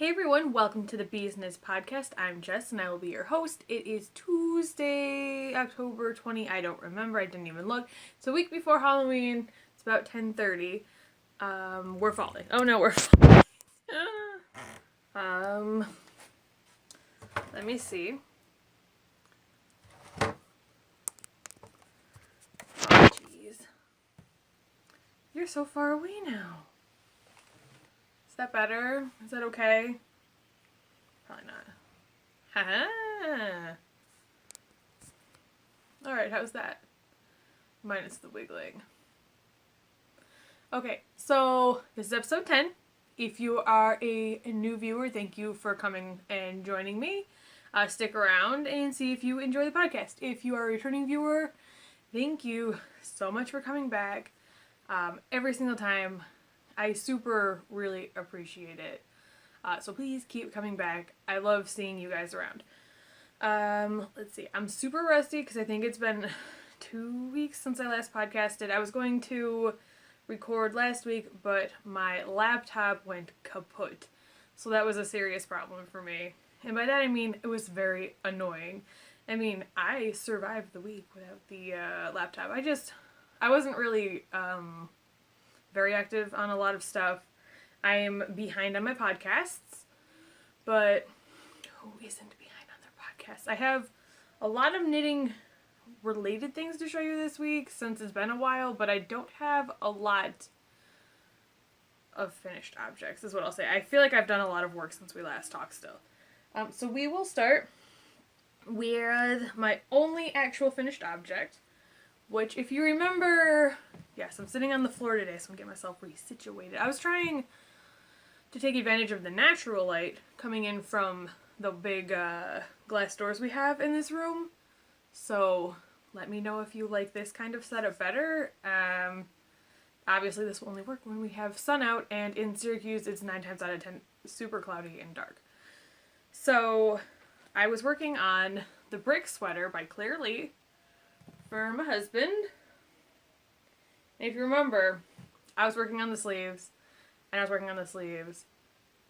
Hey everyone, welcome to the Beez Knits Podcast. I'm Jess and I will be your host. It is Tuesday, October 20. I don't remember. I didn't even look. It's a week before Halloween. It's about 10:30. We're falling. Oh no, we're falling. Let me see. Oh jeez. You're so far away now. Is that better? Is that okay? Probably not. Haha. Alright, how's that? Minus the wiggling. Okay, so this is episode 10. If you are a new viewer, thank you for coming and joining me. Stick around and see if you enjoy the podcast. If you are a returning viewer, thank you so much for coming back. Every single time. I super really appreciate it. So please keep coming back. I love seeing you guys around. Let's see. I'm super rusty because I think it's been 2 weeks since I last podcasted. I was going to record last week, but my laptop went kaput. So that was a serious problem for me. And by that I mean it was very annoying. I mean, I survived the week without the laptop. I wasn't really very active on a lot of stuff. I am behind on my podcasts, but who isn't behind on their podcasts? I have a lot of knitting related things to show you this week since it's been a while, but I don't have a lot of finished objects is what I'll say. I feel like I've done a lot of work since we last talked still. So we will start with my only actual finished object, which if you remember, yes, I'm sitting on the floor today so I'm getting myself resituated. I was trying to take advantage of the natural light coming in from the big glass doors we have in this room. So let me know if you like this kind of setup better. Obviously this will only work when we have sun out, and in Syracuse it's 9 times out of 10 super cloudy and dark. So I was working on the brick sweater by Claire Lee for my husband. And if you remember, I was working on the sleeves, and I was working on the sleeves,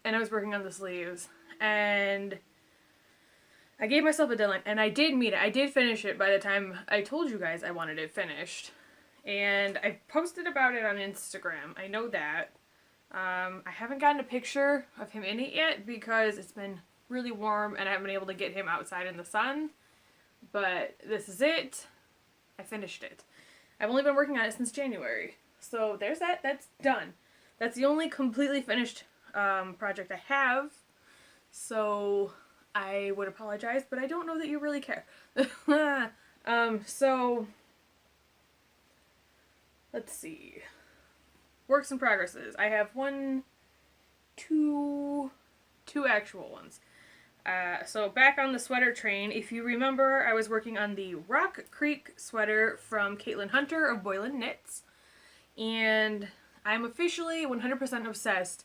and I was working on the sleeves, and I gave myself a deadline, and I did meet it. I did finish it by the time I told you guys I wanted it finished. And I posted about it on Instagram. I know that. I haven't gotten a picture of him in it yet because it's been really warm and I haven't been able to get him outside in the sun. But this is it. I finished it. I've only been working on it since January. So there's that. That's done. That's the only completely finished project I have. So I would apologize, but I don't know that you really care. So let's see. Works in progresses. I have two actual ones. So back on the sweater train, if you remember, I was working on the Rock Creek sweater from Caitlin Hunter of Boylan Knits, and I'm officially 100% obsessed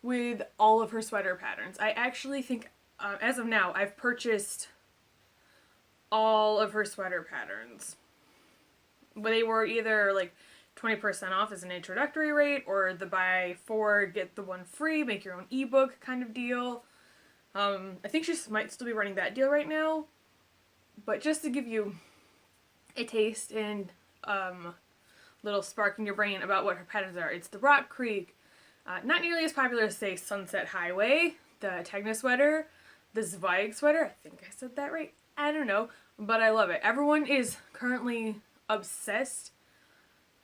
with all of her sweater patterns. I actually think, as of now, I've purchased all of her sweater patterns. But they were either like 20% off as an introductory rate, or the buy 4 get the 1 free, make your own ebook kind of deal. I think she might still be running that deal right now, but just to give you a taste and little spark in your brain about what her patterns are, it's the Rock Creek, not nearly as popular as, say, Sunset Highway, the Tegna sweater, the Zweig sweater, I think I said that right, I don't know, but I love it. Everyone is currently obsessed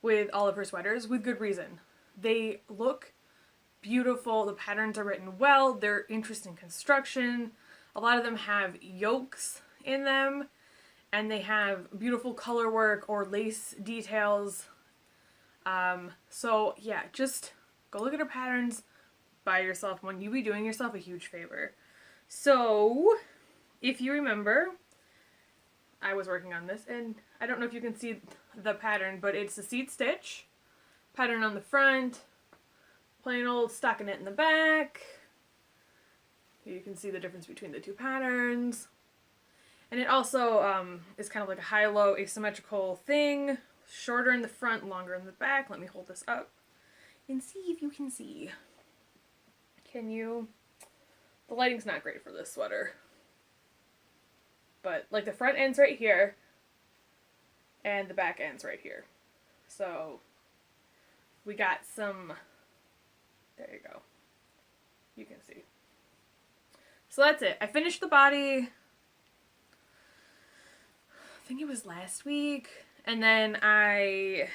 with all of her sweaters, with good reason. They look beautiful, the patterns are written well, they're interesting construction, a lot of them have yokes in them, and they have beautiful color work or lace details. So yeah, just go look at her patterns by yourself when you be doing yourself a huge favor. So if you remember, I was working on this, and I don't know if you can see the pattern, but it's a seed stitch pattern on the front, plain old stockinette in the back. You can see the difference between the two patterns. And it also is kind of like a high-low asymmetrical thing, shorter in the front, longer in the back. Let me hold this up and see if you can see. Can you? The lighting's not great for this sweater. But, like, the front end's right here, and the back end's right here. So, we got some, there you go. You can see. So that's it. I finished the body, I think it was last week, and then I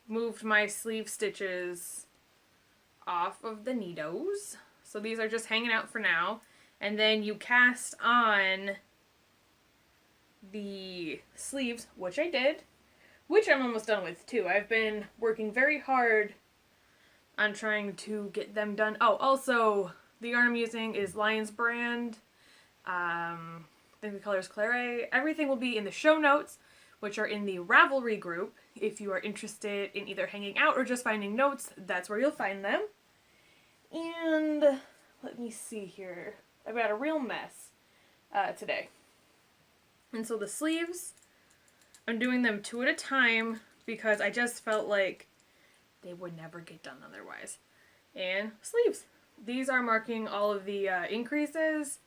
moved my sleeve stitches off of the needles. So these are just hanging out for now. And then you cast on the sleeves, which I did, which I'm almost done with too. I've been working very hard on trying to get them done. Oh, also, the yarn I'm using is Lion's brand. I think the color is Claret. Everything will be in the show notes, which are in the Ravelry group. If you are interested in either hanging out or just finding notes, that's where you'll find them. And let me see here. I've got a real mess today. And so the sleeves, I'm doing them 2 at a time because I just felt like they would never get done otherwise. And sleeves. These are marking all of the increases.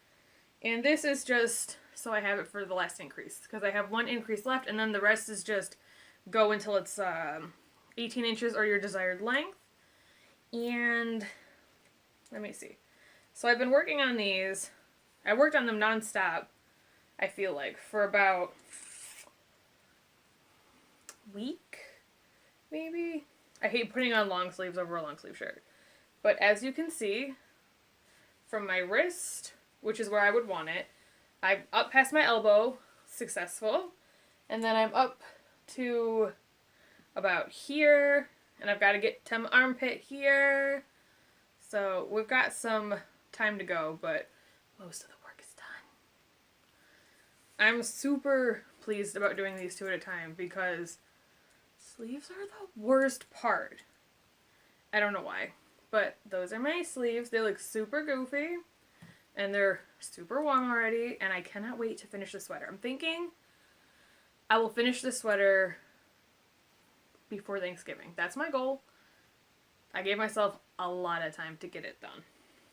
And this is just so I have it for the last increase. Because I have 1 increase left, and then the rest is just go until it's 18 inches or your desired length. And let me see. So I've been working on these. I worked on them nonstop, I feel like, for about a week, maybe? I hate putting on long sleeves over a long sleeve shirt. But as you can see, from my wrist, which is where I would want it, I'm up past my elbow, successful, and then I'm up to about here, and I've got to get to my armpit here. So we've got some time to go, but most of the work is done. I'm super pleased about doing these 2 at a time because sleeves are the worst part. I don't know why, but those are my sleeves. They look super goofy, and they're super warm already, and I cannot wait to finish the sweater. I'm thinking I will finish the sweater before Thanksgiving. That's my goal. I gave myself a lot of time to get it done,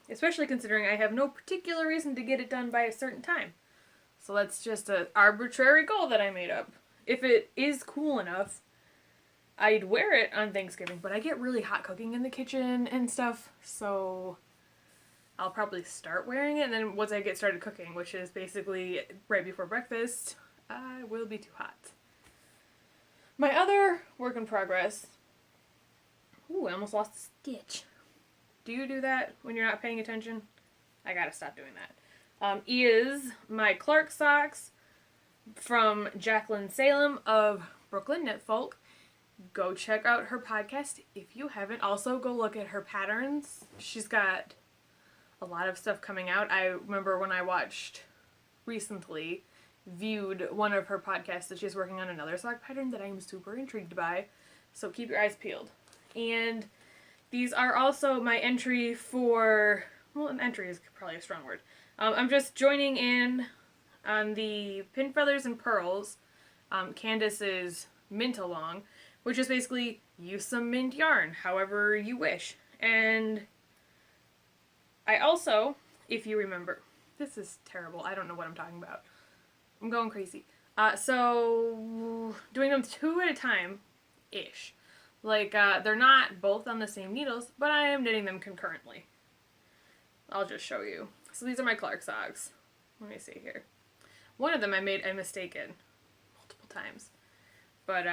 especially considering I have no particular reason to get it done by a certain time. So that's just an arbitrary goal that I made up. If it is cool enough, I'd wear it on Thanksgiving, but I get really hot cooking in the kitchen and stuff, so I'll probably start wearing it, and then once I get started cooking, which is basically right before breakfast, I will be too hot. My other work in progress... Ooh, I almost lost a stitch. Do you do that when you're not paying attention? I gotta stop doing that. Is my Clark socks from Jacqueline Salem of Brooklyn Knit Folk. Go check out her podcast if you haven't. Also, go look at her patterns. She's got a lot of stuff coming out. I remember when I viewed one of her podcasts that she's working on another sock pattern that I'm super intrigued by. So keep your eyes peeled. And these are also my entry for, well, an entry is probably a strong word. I'm just joining in on the Pin Feathers and Pearls, Candace's Mint Along, which is basically use some mint yarn however you wish. And I also, if you remember, this is terrible, I don't know what I'm talking about. I'm going crazy. So doing them 2 at a time-ish. Like, they're not both on the same needles, but I am knitting them concurrently. I'll just show you. So these are my Clark socks. Let me see here. One of them I made a mistake in multiple times. But,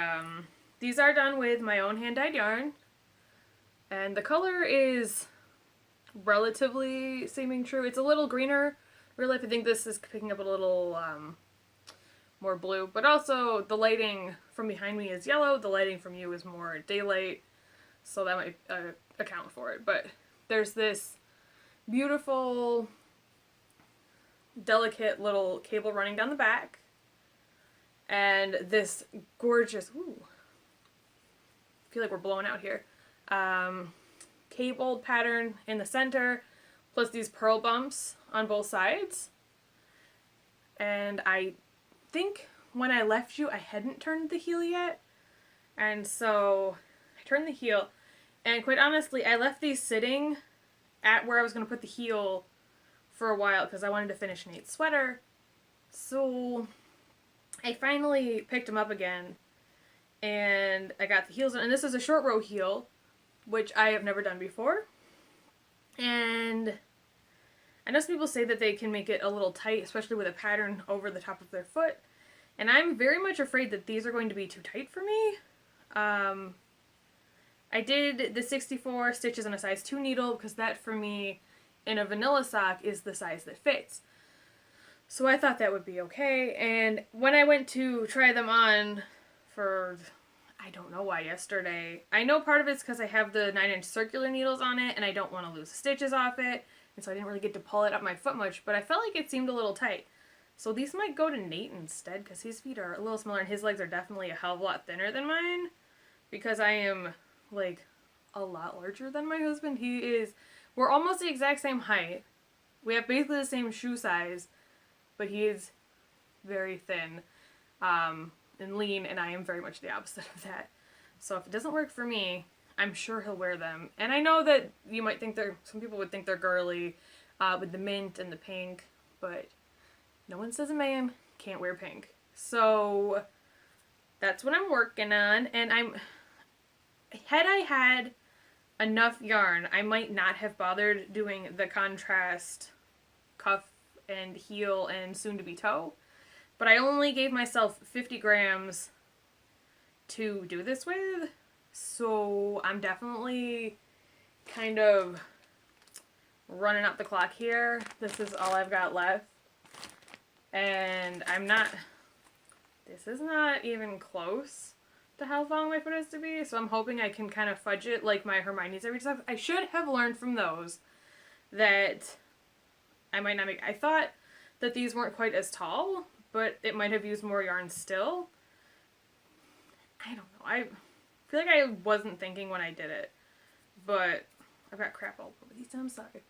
these are done with my own hand-dyed yarn. And the color is relatively seeming true. It's a little greener. Real life, I think this is picking up a little, more blue, but also the lighting from behind me is yellow, the lighting from you is more daylight, so that might account for it. But there's this beautiful, delicate little cable running down the back, and this gorgeous, ooh, I feel like we're blowing out here, cabled pattern in the center, plus these pearl bumps on both sides. And I think when I left you, I hadn't turned the heel yet, and so I turned the heel, and quite honestly, I left these sitting at where I was going to put the heel for a while because I wanted to finish Nate's sweater. So I finally picked him up again, and I got the heels on, and this is a short row heel, which I have never done before. And I know some people say that they can make it a little tight, especially with a pattern over the top of their foot. And I'm very much afraid that these are going to be too tight for me. I did the 64 stitches on a size 2 needle because that for me in a vanilla sock is the size that fits. So I thought that would be okay. And when I went to try them on for, I don't know why, yesterday, I know part of it's because I have the 9-inch circular needles on it and I don't want to lose the stitches off it. And so I didn't really get to pull it up my foot much, but I felt like it seemed a little tight. So these might go to Nate instead because his feet are a little smaller and his legs are definitely a hell of a lot thinner than mine because I am like a lot larger than my husband. We're almost the exact same height. We have basically the same shoe size, but he is very thin and lean, and I am very much the opposite of that. So if it doesn't work for me, I'm sure he'll wear them. And I know that you might think some people would think they're girly with the mint and the pink, but no one says a man can't wear pink. So that's what I'm working on, and had I had enough yarn, I might not have bothered doing the contrast cuff and heel and soon to be toe, but I only gave myself 50 grams to do this with, so I'm definitely kind of running up the clock here. This is all I've got left, and this is not even close to how long my foot has to be, so I'm hoping I can kind of fudge it like my Hermione's every time. I should have learned from those that I might not make. I thought that these weren't quite as tall, but it might have used more yarn still. I don't know. I feel like I wasn't thinking when I did it, but I've got crap all over these. I'm sorry.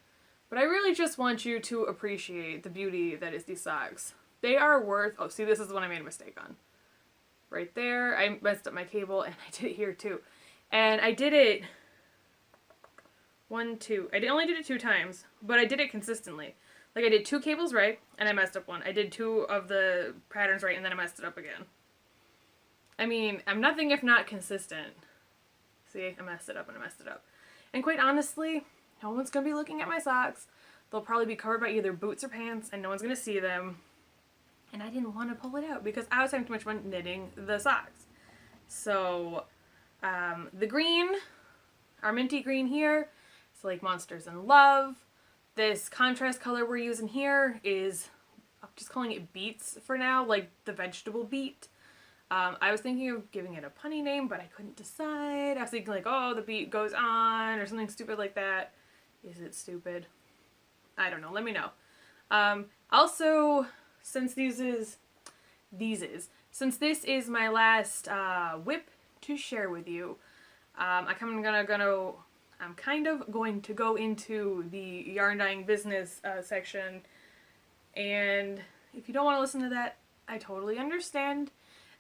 But I really just want you to appreciate the beauty that is these socks. They are worth, oh, see, this is the one I made a mistake on. Right there, I messed up my cable, and I did it here too. And I did it I only did it 2 times, but I did it consistently. Like, I did 2 cables right, and I messed up one. I did 2 of the patterns right, and then I messed it up again. I mean, I'm nothing if not consistent. See, I messed it up and I messed it up. And quite honestly, no one's going to be looking at my socks. They'll probably be covered by either boots or pants, and no one's going to see them. And I didn't want to pull it out because I was having too much fun knitting the socks. So, the green, our minty green here, it's like Monsters in Love. This contrast color we're using here is, I'm just calling it beets for now, like the vegetable beet. I was thinking of giving it a punny name, but I couldn't decide. I was thinking like, oh, the beet goes on, or something stupid like that. Is it stupid? I don't know. Let me know. Also, since this is my last whip to share with you, I'm kind of going to go into the yarn dyeing business section, and if you don't want to listen to that, I totally understand,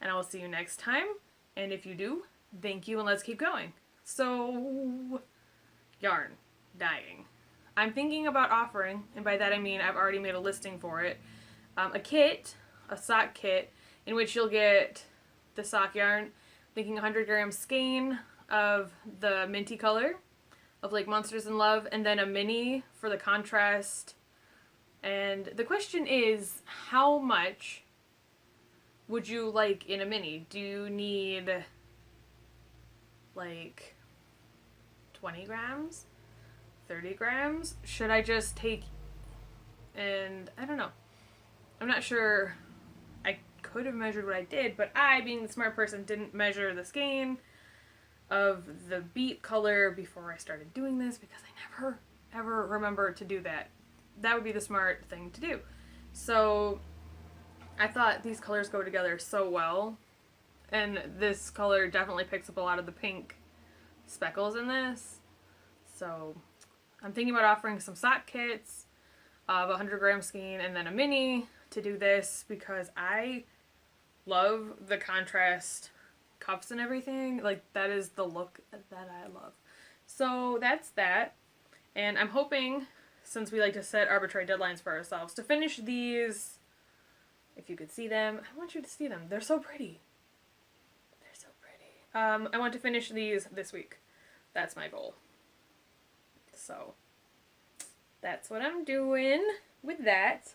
and I will see you next time, and if you do, thank you, and let's keep going. So, yarn dyeing. I'm thinking about offering, and by that I mean I've already made a listing for it, a sock kit, in which you'll get the sock yarn, thinking 100 grams skein of the minty color of like Monsters in Love, and then a mini for the contrast. And the question is, how much would you like in a mini? Do you need like 20 grams? 30 grams? Should I just take, and I don't know. I'm not sure. I could have measured what I did, but I, being the smart person, didn't measure the skein of the beet color before I started doing this because I never, ever remember to do that. That would be the smart thing to do. So I thought these colors go together so well, and this color definitely picks up a lot of the pink speckles in this. So I'm thinking about offering some sock kits of 100 gram skein and then a mini to do this because I love the contrast cuffs and everything. Like, that is the look that I love. So that's that. And I'm hoping, since we like to set arbitrary deadlines for ourselves, to finish these. If you could see them, I want you to see them. They're so pretty. They're so pretty. I want to finish these this week. That's my goal. So that's what I'm doing with that.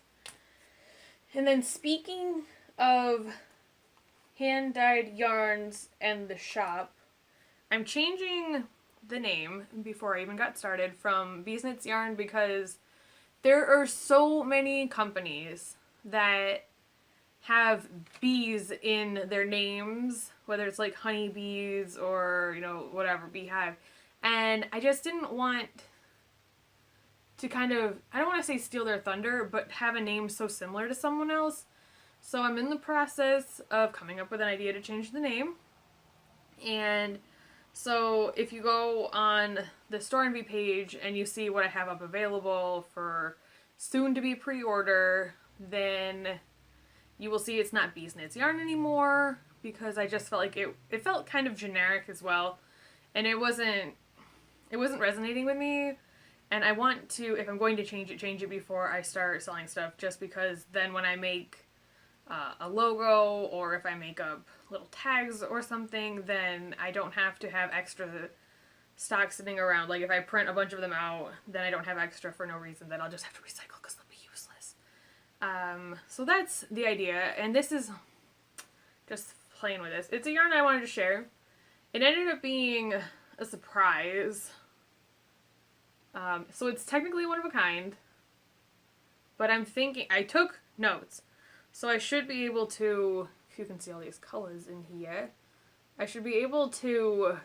And then speaking of hand-dyed yarns and the shop, I'm changing the name before I even got started from Beez Knits Yarn because there are so many companies that have bees in their names, whether it's like honeybees or, whatever, beehive. And I just didn't want to I don't want to say steal their thunder, but have a name so similar to someone else. So I'm in the process of coming up with an idea to change the name. And so if you go on the Store and Be page and you see what I have up available for soon to be pre-order, then you will see it's not Beez Knits Yarn anymore because I just felt like it felt kind of generic as well. And it wasn't resonating with me. And I want to, if I'm going to change it before I start selling stuff, just because then when I make a logo or if I make up little tags or something, then I don't have to have extra stock sitting around. Like if I print a bunch of them out, then I don't have extra for no reason that I'll just have to recycle because they'll be useless. So that's the idea. And this is just playing with this. It's a yarn I wanted to share. It ended up being a surprise. So it's technically one of a kind, but I'm thinking, I took notes, so I should be able to, if you can see all these colors in here, I should be able to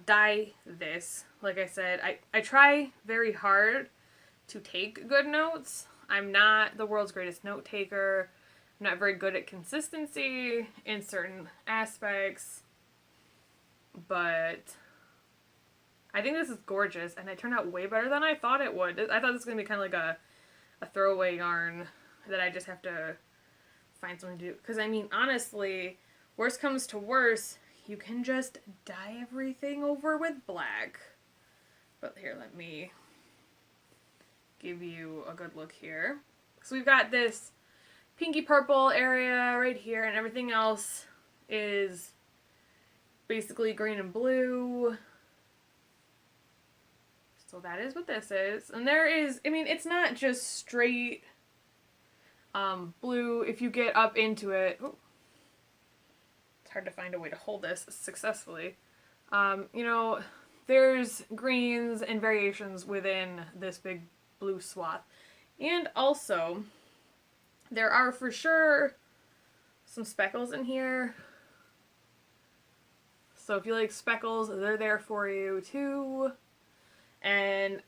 dye this. Like I said, I try very hard to take good notes. I'm not the world's greatest note taker. I'm not very good at consistency in certain aspects, but I think this is gorgeous, and it turned out way better than I thought it would. I thought this was going to be kind of like a throwaway yarn that I just have to find something to do. Because, I mean, honestly, worst comes to worst, you can just dye everything over with black. But here, let me give you a good look here. So we've got this pinky purple area right here, and everything else is basically green and blue. So that is what this is. And there is, I mean, it's not just straight blue. If you get up into it, it's hard to find a way to hold this successfully. There's greens and variations within this big blue swath. And also, there are for sure some speckles in here. So if you like speckles, they're there for you too. And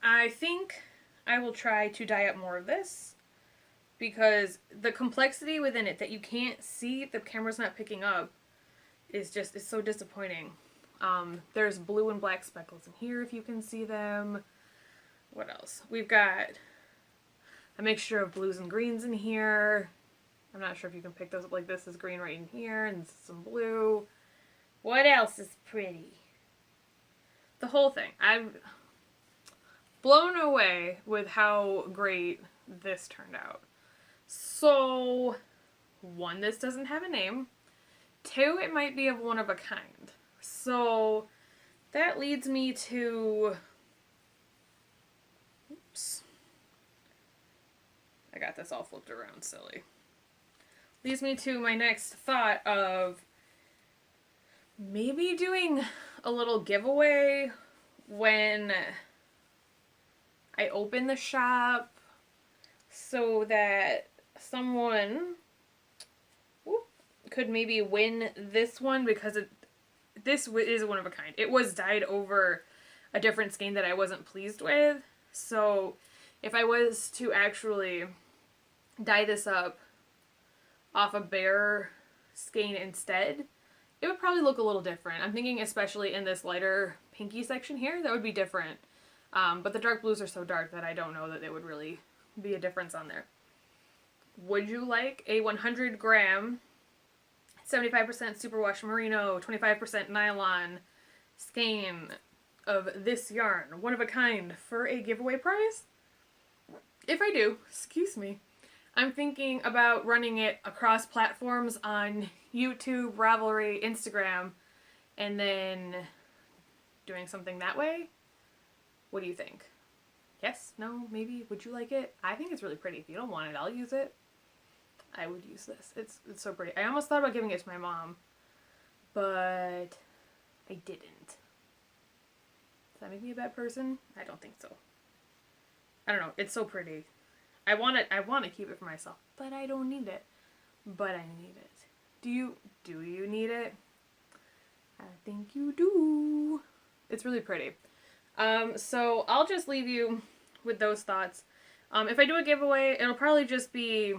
I think I will try to dye up more of this because the complexity within it that you can't see, the camera's not picking up, is so disappointing. There's blue and black speckles in here if you can see them. What else? We've got a mixture of blues and greens in here. I'm not sure if you can pick those up. Like this is green right in here and some blue. What else is pretty? The whole thing. I'm blown away with how great this turned out. So, 1, this doesn't have a name. 2, it might be of one of a kind. So, that leads me to... Oops. I got this all flipped around, silly. Leads me to my next thought of maybe doing a little giveaway when I open the shop so that someone could maybe win this one because this is one of a kind. It was dyed over a different skein that I wasn't pleased with. So if I was to actually dye this up off a bare skein instead, it would probably look a little different. I'm thinking especially in this lighter pinky section here, that would be different. But the dark blues are so dark that I don't know that it would really be a difference on there. Would you like a 100 gram, 75% superwash merino, 25% nylon skein of this yarn, one of a kind, for a giveaway prize? If I do, excuse me, I'm thinking about running it across platforms on YouTube, Ravelry, Instagram, and then doing something that way. What do you think? Yes? No? Maybe? Would you like it? I think it's really pretty. If you don't want it, I'll use it. I would use this. It's so pretty. I almost thought about giving it to my mom, but I didn't. Does that make me a bad person? I don't think so. I don't know. It's so pretty. I want to keep it for myself, but I don't need it. But I need it. Do you need it? I think you do. It's really pretty. So I'll just leave you with those thoughts. If I do a giveaway, it'll probably just be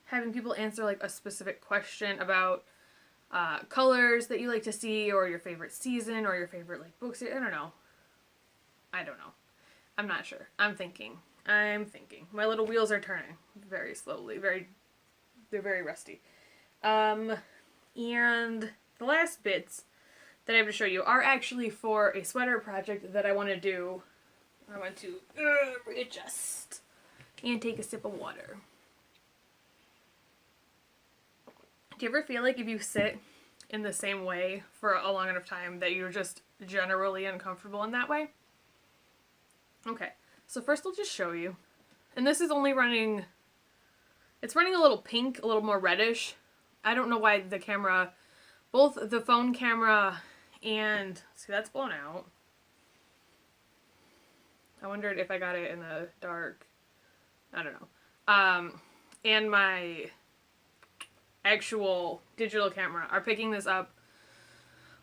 having people answer like a specific question about colors that you like to see, or your favorite season, or your favorite like books. I don't know. I'm not sure. I'm thinking. My little wheels are turning very slowly. They're very rusty. And the last bits that I have to show you are actually for a sweater project that I want to do. I want to readjust and take a sip of water. Do you ever feel like if you sit in the same way for a long enough time that you're just generally uncomfortable in that way? Okay, so first I'll just show you. And this is only running, it's running a little pink, a little more reddish. I don't know why the camera, both the phone camera and, see that's blown out. I wondered if I got it in the dark. I don't know. And my actual digital camera are picking this up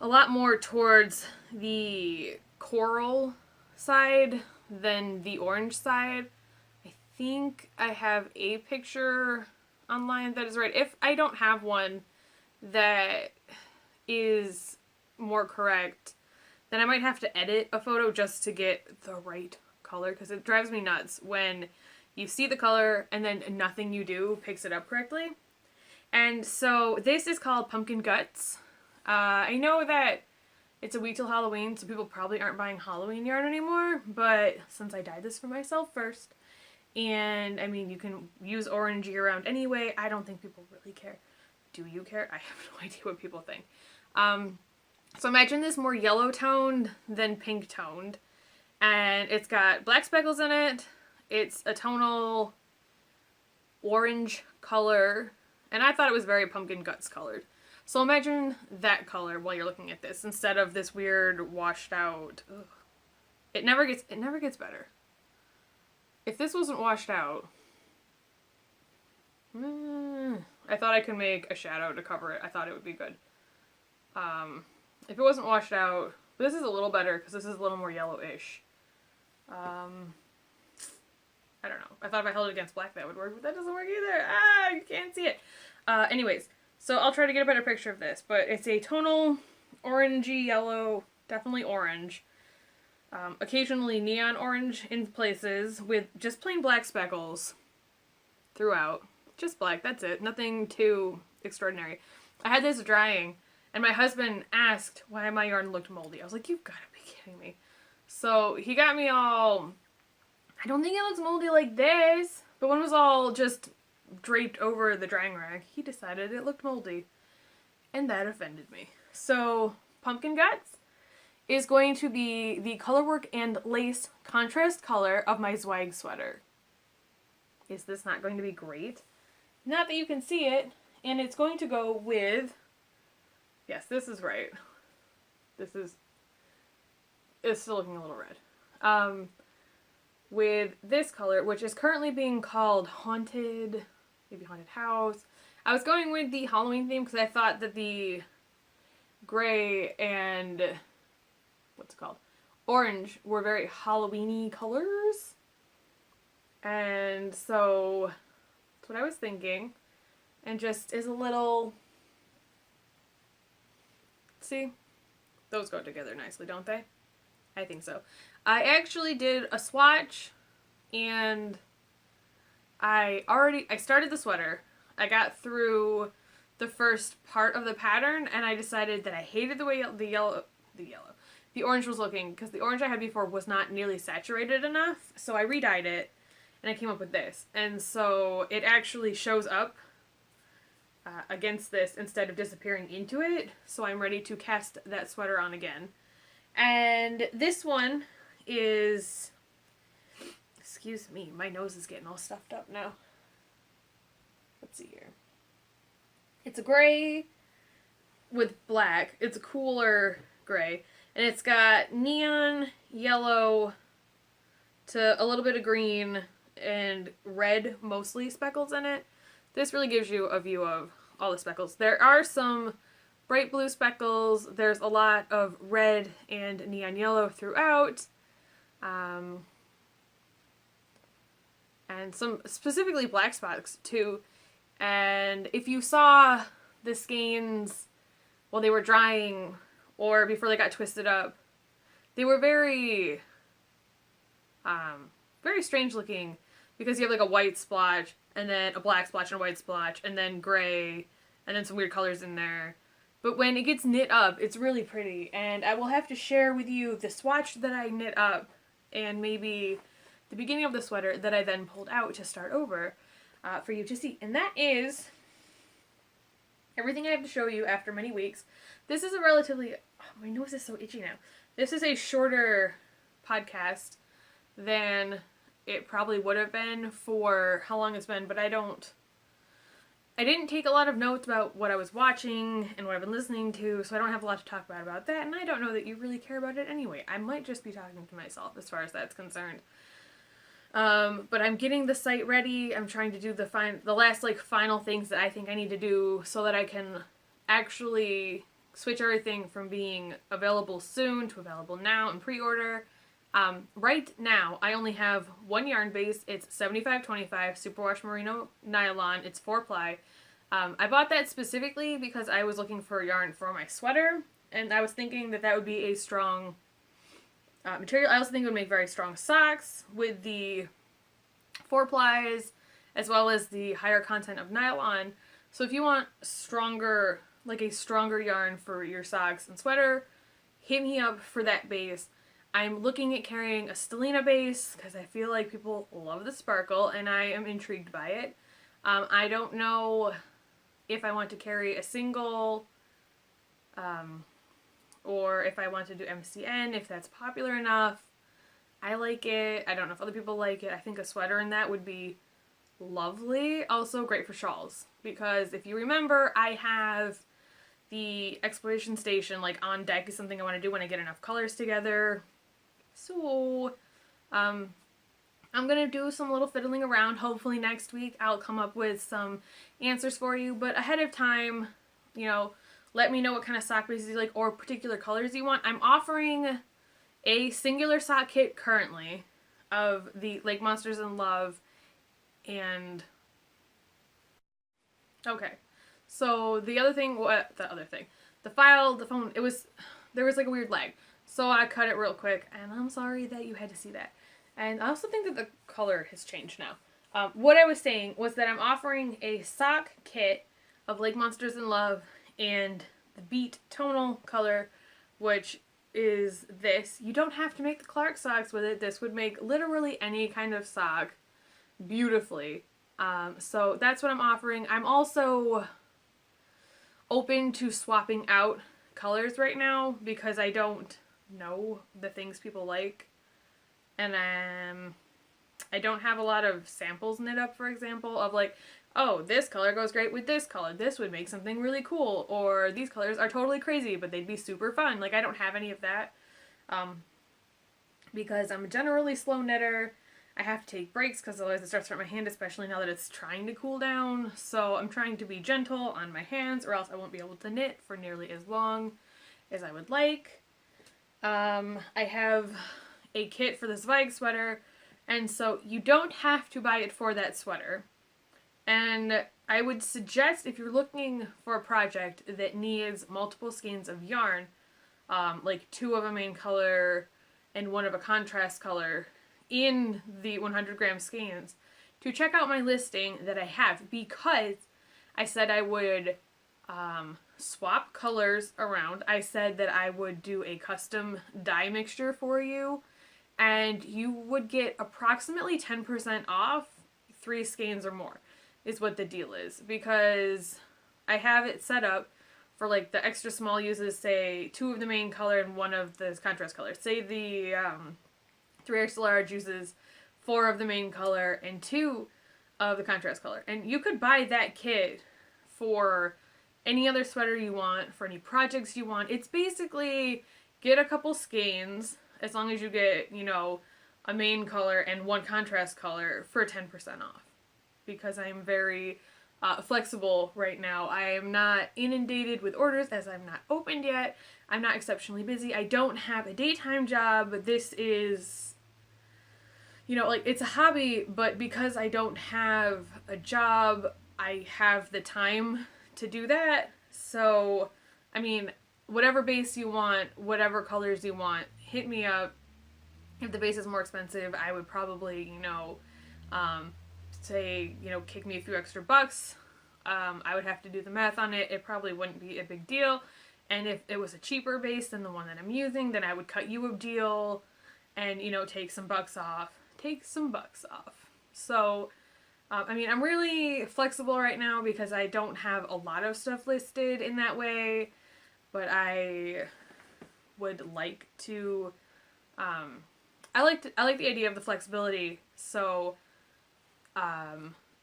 a lot more towards the coral side than the orange side. I think I have a picture online that is right. If I don't have one that is more correct, then I might have to edit a photo just to get the right color, because it drives me nuts when you see the color and then nothing you do picks it up correctly. And so this is called Pumpkin Guts. I know that it's a week till Halloween, so people probably aren't buying Halloween yarn anymore, but since I dyed this for myself first, and I mean, you can use orange year round anyway, I don't think people really care. Do you care? I have no idea what people think. So imagine this more yellow toned than pink toned, and it's got black speckles in it. It's a tonal orange color, and I thought it was very Pumpkin Guts colored. So imagine that color while you're looking at this instead of this weird washed out. Ugh. It never gets better. If this wasn't washed out, I thought I could make a shadow to cover it. I thought it would be good. If it wasn't washed out, but this is a little better because this is a little more yellowish. I don't know. I thought if I held it against black that would work, but that doesn't work either. Ah, you can't see it. Anyways. So I'll try to get a better picture of this, but it's a tonal orangey yellow, definitely orange, occasionally neon orange in places with just plain black speckles throughout. Just black, that's it. Nothing too extraordinary. I had this drying, and my husband asked why my yarn looked moldy. I was like, you've got to be kidding me. So he got me all, I don't think it looks moldy like this, but when it was all just draped over the drying rack, he decided it looked moldy, and that offended me. So Pumpkin Guts is going to be the colorwork and lace contrast color of my Zweig sweater. Is this not going to be great? Not that you can see it, and it's going to go with, yes, this is right. It's still looking a little red. With this color, which is currently being called Haunted, maybe Haunted House. I was going with the Halloween theme because I thought that the gray and, what's it called, orange were very Halloween-y colors. And so that's what I was thinking. And just is a little, see, those go together nicely, don't they? I think so. I actually did a swatch, and I started the sweater. I got through the first part of the pattern, and I decided that I hated the way the orange was looking, because the orange I had before was not nearly saturated enough, so I redyed it, and I came up with this. And so it actually shows up against this instead of disappearing into it, so I'm ready to cast that sweater on again. And this one is, excuse me, my nose is getting all stuffed up now. Let's see here. It's a gray with black. It's a cooler gray. And it's got neon yellow to a little bit of green and red, mostly, speckles in it. This really gives you a view of all the speckles. There are some bright blue speckles. There's a lot of red and neon yellow throughout. And some specifically black spots too. And if you saw the skeins while they were drying or before they got twisted up, they were very strange looking, because you have like a white splotch and then a black splotch and a white splotch and then gray and then some weird colors in there. But when it gets knit up, it's really pretty. And I will have to share with you the swatch that I knit up and maybe the beginning of the sweater that I then pulled out to start over for you to see. And that is everything I have to show you after many weeks. This is a relatively... Oh, my nose is so itchy now. This is a shorter podcast than it probably would have been for how long it's been, but I didn't take a lot of notes about what I was watching and what I've been listening to, so I don't have a lot to talk about that, and I don't know that you really care about it anyway. I might just be talking to myself as far as that's concerned. But I'm getting the site ready. I'm trying to do the last final things that I think I need to do so that I can actually switch everything from being available soon to available now and pre-order. Right now, I only have one yarn base. It's 75/25 superwash merino nylon. It's 4-ply. I bought that specifically because I was looking for yarn for my sweater, and I was thinking that would be a strong material. I also think it would make very strong socks with the 4-plies, as well as the higher content of nylon. So if you want a stronger yarn for your socks and sweater, hit me up for that base. I'm looking at carrying a stellina base because I feel like people love the sparkle and I am intrigued by it. I don't know if I want to carry a single or if I want to do MCN, if that's popular enough. I like it. I don't know if other people like it. I think a sweater in that would be lovely. Also great for shawls, because if you remember, I have the exploration station on deck is something I want to do when I get enough colors together. So I'm going to do some little fiddling around. Hopefully next week I'll come up with some answers for you, but ahead of time, let me know what kind of sock bases you like or particular colors you want. I'm offering a singular sock kit currently of the Lake Monsters in Love and... Okay. So the phone, there was a weird lag. So I cut it real quick, and I'm sorry that you had to see that. And I also think that the color has changed now. What I was saying was that I'm offering a sock kit of Lake Monsters in Love and the Beat tonal color, which is this. You don't have to make the Clark socks with it. This would make literally any kind of sock beautifully. So that's what I'm offering. I'm also open to swapping out colors right now because I don't know the things people like, and I don't have a lot of samples knit up, for example, of oh, this color goes great with this color, this would make something really cool, or these colors are totally crazy but they'd be super fun. I don't have any of that because I'm a generally slow knitter. I have to take breaks because otherwise it starts to hurt my hand, especially now that it's trying to cool down. So I'm trying to be gentle on my hands or else I won't be able to knit for nearly as long as I would like. I have a kit for the Zweig sweater, and so you don't have to buy it for that sweater. And I would suggest, if you're looking for a project that needs multiple skeins of yarn, 2 of a main color and 1 of a contrast color in the 100 gram skeins, to check out my listing that I have, because I said I would swap colors around. I said that I would do a custom dye mixture for you, and you would get approximately 10% off 3 skeins or more is what the deal is, because I have it set up for like the extra small uses, say 2 of the main color and 1 of the contrast color. Say the 3 extra large uses 4 of the main color and 2 of the contrast color. And you could buy that kit for any other sweater you want, for any projects you want. It's basically get a couple skeins, as long as you get, you know, a main color and 1 contrast color for 10% off. Because I'm very flexible right now. I am not inundated with orders as I'm not opened yet. I'm not exceptionally busy. I don't have a daytime job. This is, you know, like, it's a hobby, but because I don't have a job, I have the time to do that. So, I mean, whatever base you want, whatever colors you want, hit me up. If the base is more expensive, I would probably, you know, say, you know, kick me a few extra bucks. I would have to do the math on it. It probably wouldn't be a big deal. And if it was a cheaper base than the one that I'm using, then I would cut you a deal and, you know, take some bucks off. So, I mean, I'm really flexible right now because I don't have a lot of stuff listed in that way, but I would like to, I like the idea of the flexibility. So,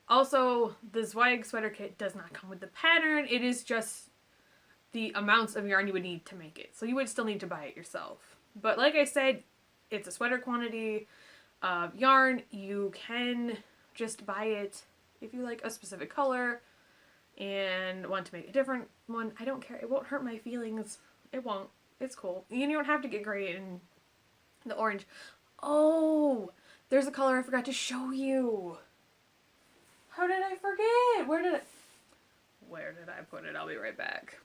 also, the Zweig sweater kit does not come with the pattern. It is just the amounts of yarn you would need to make it. So you would still need to buy it yourself. But like I said, it's a sweater quantity of yarn. You can just buy it if you like a specific color and want to make a different one. I don't care. It won't hurt my feelings. It won't. It's cool. You don't have to get gray and the orange. Oh, there's a color I forgot to show you. How did I forget? Where did I put it? I'll be right back.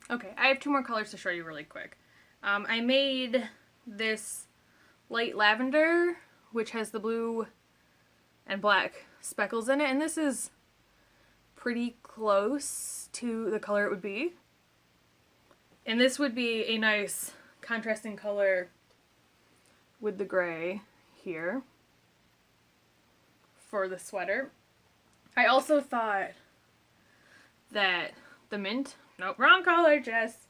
Okay, I have 2 more colors to show you really quick. I made this light lavender, which has the blue and black speckles in it, and this is pretty close to the color it would be. And this would be a nice contrasting color with the gray here for the sweater. I also thought that the mint, nope, wrong color, Jess.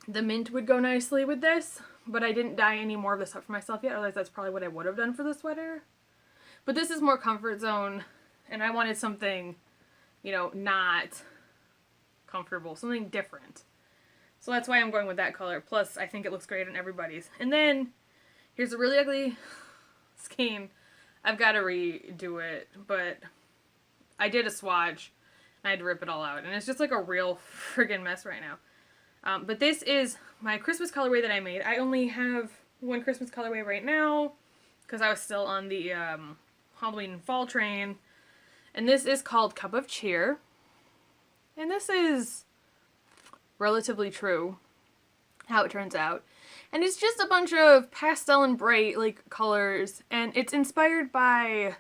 The mint would go nicely with this, but I didn't dye any more of this up for myself yet, otherwise that's probably what I would have done for the sweater. But this is more comfort zone, and I wanted something, you know, not comfortable, something different. So that's why I'm going with that color. Plus, I think it looks great on everybody's. And then, here's a really ugly skein. I've got to redo it, but I did a swatch, and I had to rip it all out. And it's just like a real friggin' mess right now. But this is my Christmas colorway that I made. I only have 1 Christmas colorway right now, because I was still on the Halloween and fall train. And this is called Cup of Cheer. And this is relatively true, how it turns out. And it's just a bunch of pastel and bright, like, colors. And it's inspired by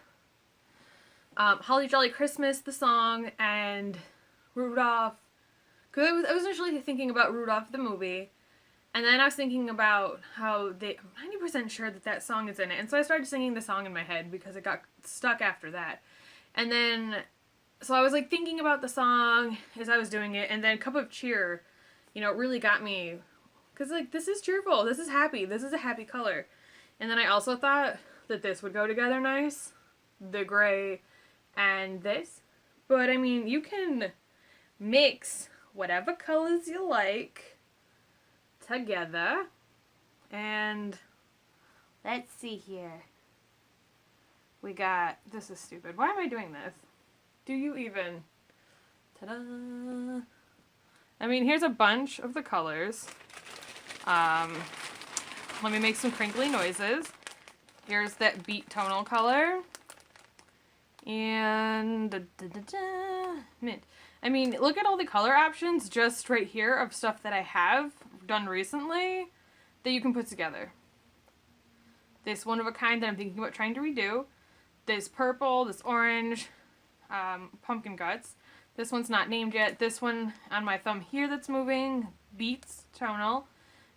Holly Jolly Christmas, the song, and Rudolph. Because I was initially thinking about Rudolph, the movie. And then I was thinking about how I'm 90% sure that song is in it. And so I started singing the song in my head because it got stuck after that. And then, so I was, like, thinking about the song as I was doing it. And then Cup of Cheer, you know, really got me. Because, like, this is cheerful. This is happy. This is a happy color. And then I also thought that this would go together nice. The gray and this. But, I mean, you can mix whatever colors you like together. And let's see here. We got, this is stupid. Why am I doing this? Do you even? Ta-da! I mean, here's a bunch of the colors. Let me make some crinkly noises. Here's that beet tonal color. And mint. I mean, look at all the color options just right here of stuff that I have done recently that you can put together. This one of a kind that I'm thinking about trying to redo. This purple, this orange, pumpkin guts. This one's not named yet. This one on my thumb here that's moving, Beets Tonal,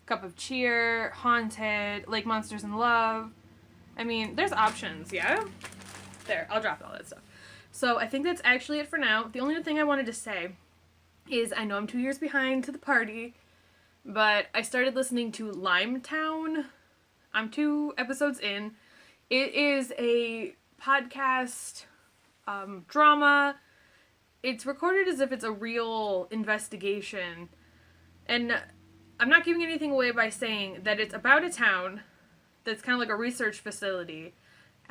Cup of Cheer, Haunted, Lake Monsters in Love. I mean, there's options, yeah? There, I'll drop all that stuff. So I think that's actually it for now. The only thing I wanted to say is I know I'm 2 years behind to the party, but I started listening to Limetown. I'm 2 episodes in. It is a podcast drama. It's recorded as if it's a real investigation. And I'm not giving anything away by saying that it's about a town that's kind of like a research facility.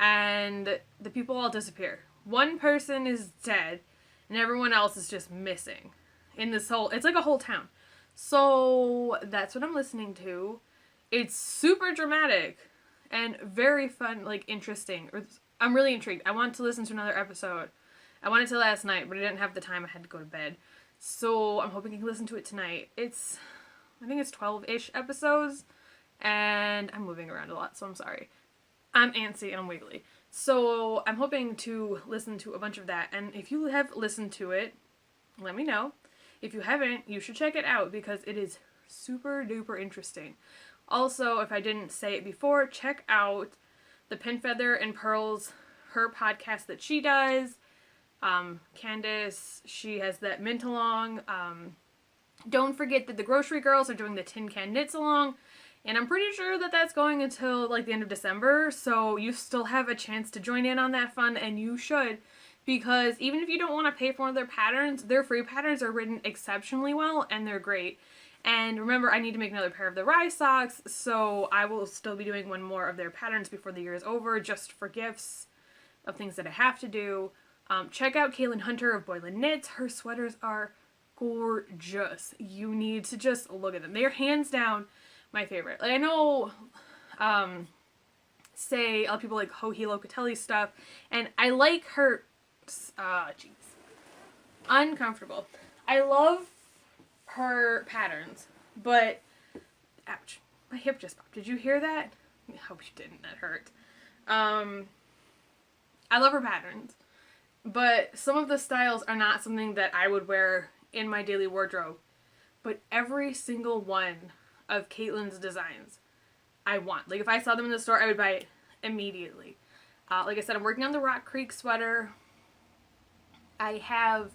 And the people all disappear. One person is dead, and everyone else is just missing. In this whole, it's like a whole town. So that's what I'm listening to. It's super dramatic and very fun, like interesting. I'm really intrigued. I want to listen to another episode. I wanted to last night, but I didn't have the time. I had to go to bed. So I'm hoping I can listen to it tonight. I think it's 12-ish episodes, and I'm moving around a lot, so I'm sorry. I'm antsy and I'm wiggly. So I'm hoping to listen to a bunch of that, and if you have listened to it, let me know. If you haven't, you should check it out because it is super duper interesting. Also, if I didn't say it before, check out the Pin Feather and Pearls, her podcast that she does. Candace, she has that Mint Along. Don't forget that the Grocery Girls are doing the Tin Can Knits Along. And I'm pretty sure that that's going until like the end of December. So you still have a chance to join in on that fun, and you should. Because even if you don't want to pay for one of their patterns, their free patterns are written exceptionally well, and they're great. And remember, I need to make another pair of the Rye socks, so I will still be doing one more of their patterns before the year is over, just for gifts of things that I have to do. Check out Kaylin Hunter of Boylan Knits. Her sweaters are gorgeous. You need to just look at them. They are hands down my favorite. Like, I know, say, a lot of people like Joji Locatelli stuff, and I like her, uncomfortable. I love her patterns, but, ouch, my hip just popped. Did you hear that? I hope you didn't, that hurt. I love her patterns, but some of the styles are not something that I would wear in my daily wardrobe, but every single one of Caitlin's designs I want. Like, if I saw them in the store, I would buy it immediately. Like I said, I'm working on the Rock Creek sweater. I have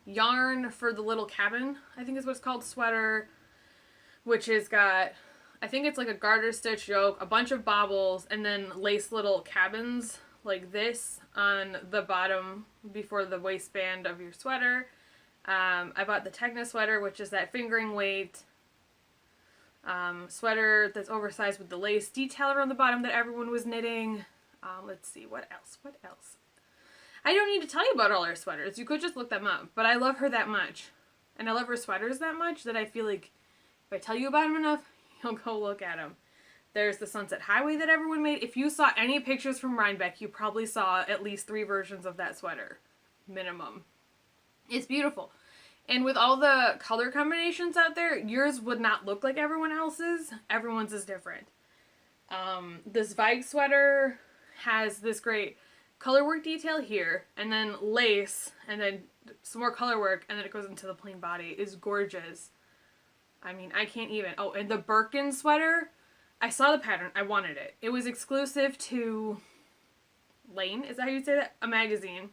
yarn for the little cabin, I think is what it's called, sweater, which has got, I think it's like a garter stitch yoke, a bunch of bobbles, and then lace little cabins like this on the bottom before the waistband of your sweater. I bought the Techna sweater, which is that fingering weight sweater that's oversized with the lace detail around the bottom that everyone was knitting. Let's see, what else? I don't need to tell you about all her sweaters. You could just look them up. But I love her that much. And I love her sweaters that much that I feel like if I tell you about them enough, you'll go look at them. There's the Sunset Highway that everyone made. If you saw any pictures from Rhinebeck, you probably saw at least 3 versions of that sweater. Minimum. It's beautiful. And with all the color combinations out there, yours would not look like everyone else's. Everyone's is different. This Zweig sweater has this great color work detail here, and then lace, and then some more color work, and then it goes into the plain body. It's gorgeous. I mean, I can't even. Oh, and the Birkin sweater, I saw the pattern. I wanted it. It was exclusive to Lane, is that how you say that? A magazine.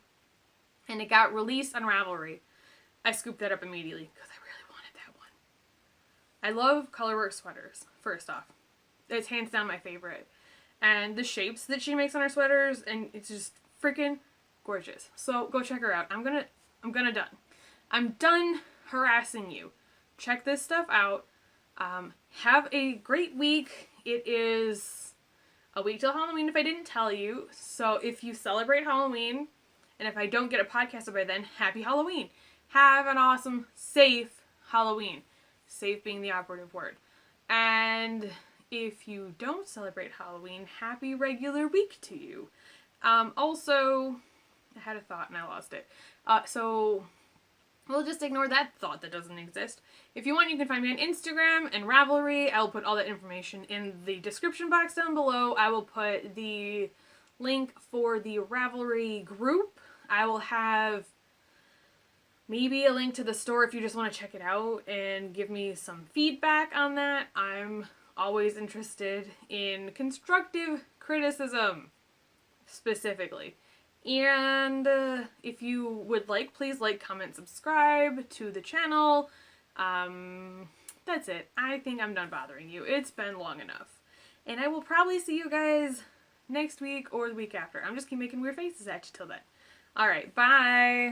And it got released on Ravelry. I scooped that up immediately because I really wanted that one. I love colorwork sweaters, first off. It's hands down my favorite. And the shapes that she makes on her sweaters, and it's just freaking gorgeous. So go check her out. I'm done harassing you. Check this stuff out. Have a great week. It is a week till Halloween if I didn't tell you. So if you celebrate Halloween, and if I don't get a podcast by then, happy Halloween. Have an awesome, safe Halloween. Safe being the operative word. And if you don't celebrate Halloween, happy regular week to you. Also, I had a thought and I lost it. So we'll just ignore that thought that doesn't exist. If you want, you can find me on Instagram and Ravelry. I will put all that information in the description box down below. I will put the link for the Ravelry group. I will have maybe a link to the store if you just want to check it out and give me some feedback on that. I'm always interested in constructive criticism, specifically. And if you would like, please like, comment, subscribe to the channel. That's it. I think I'm done bothering you. It's been long enough. And I will probably see you guys next week or the week after. I'm just keep making weird faces at you till then. Alright, bye!